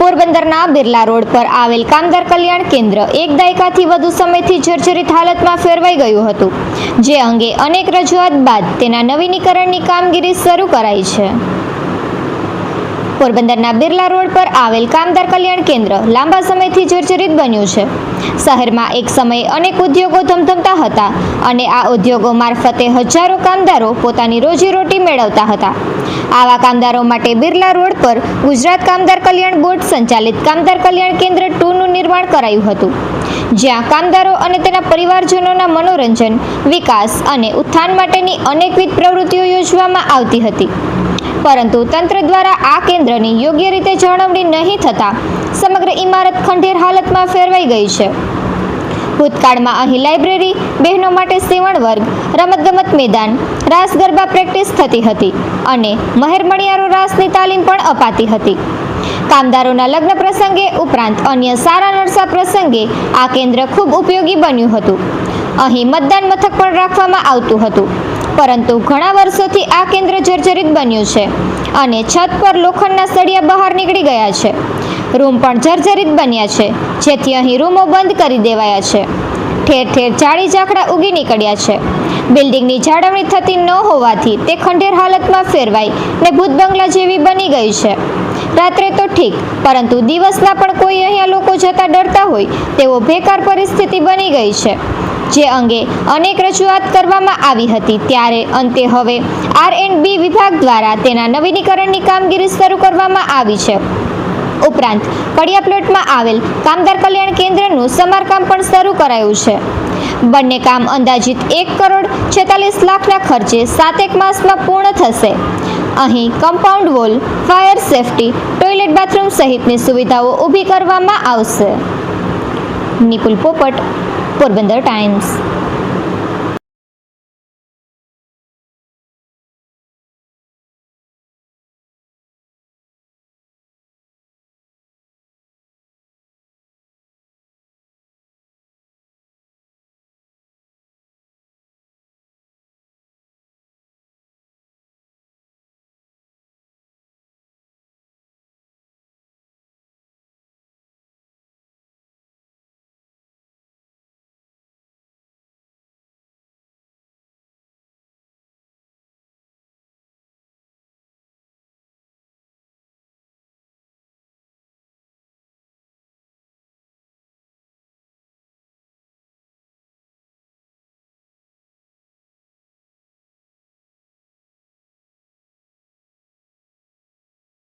પોરબંદરના બિરલા રોડ પર આવેલ કામદાર કલ્યાણ કેન્દ્ર એક દાયકાથી વધુ સમયથી જર્જરિત હાલતમાં ફેરવાઈ ગયું હતું, જે અંગે અનેક રજૂઆત બાદ તેના નવીનીકરણની કામગીરી શરૂ કરાઈ છે. પોરબંદરના બિરલા રોડ પર આવેલ કામદાર કલ્યાણ કેન્દ્ર લાંબા સમયથી જર્જરિત બન્યું છે. શહેરમાં એક સમયે અનેક ઉદ્યોગો ધમધમતા હતા અને આ ઉદ્યોગો મારફતે હજારો કામદારો પોતાની રોજીરોટી મેળવતા હતા. આવા કામદારો માટે બિરલા રોડ પર ગુજરાત કામદાર કલ્યાણ બોર્ડ સંચાલિત કામદાર કલ્યાણ કેન્દ્ર 2 નું નિર્માણ કરાયું હતું, જ્યાં કામદારો અને તેના પરિવારજનોના મનોરંજન, વિકાસ અને ઉત્થાન માટેની અનેકવિધ પ્રવૃત્તિઓ યોજવામાં આવતી હતી. પરંતુ તંત્ર દ્વારા આ કેન્દ્રની યોગ્ય રીતે જાળવણી નહીં થતાં સમગ્ર ઇમારત ખંડેર હાલતમાં ફેરવાઈ ગઈ છે. ભૂતકાળમાં અહીં લાઇબ્રેરી, બહેનો માટે સીવણ વર્ગ, રમતગમત મેદાન, રાસ ગરબા પ્રેક્ટિસ થતી હતી અને મહેર મણિયારો રાસની તાલીમ પણ અપાતી હતી. કામદારોના લગ્ન પ્રસંગે ઉપરાંત અન્ય સારા નરસા પ્રસંગે આ કેન્દ્ર ખૂબ ઉપયોગી બન્યું હતું. અહીં મતદાન મથક પણ રાખવામાં આવતું હતું, પરંતુ ઘણા વર્ષોથી આ કેન્દ્ર જર્જરિત બન્યું છે અને છત પર લોખંડના સળિયા બહાર નીકળી ગયા છે. રૂમ પણ જર્જરિત બન્યા છે, જેથી અહીં રૂમો બંધ કરી દેવાયા છે. ઠેર ઠેર ઝાડી ઝાકડા ઉગી નીકળ્યા છે. બિલ્ડિંગની જાળવણી થતી ન હોવાથી તે ખંડેર હાલતમાં ફેરવાઈ ને ભૂત બંગલા જેવી બની ગઈ છે. રાત્રે તો ઠીક, પરંતુ દિવસના પણ કોઈ અહીંયા લોકો જતા ડરતા હોય તેવો બેકાર પરિસ્થિતિ બની ગઈ છે, જે અંગે અનેક રજૂઆત કરવામાં આવી હતી. ત્યારે અંતે હવે R&B વિભાગ દ્વારા તેના નવીનીકરણની કામગીરી શરૂ કરવામાં આવી છે. ઉપરાંત કડિયા પ્લોટમાં આવેલ કામદાર કલ્યાણ કેન્દ્રનું સમારકામ પણ શરૂ કરાયું છે. બંને કામ અંદાજિત 1,46 લાખના ખર્ચે 7 માસમાં પૂર્ણ થશે. અહીં compound wall, fire safety, toilet, bathroom સહિતની સુવિધાઓ ઊભી કરવામાં આવશે. નિપુલ પોપટ, પોરબંદર ટાઈમ્સ.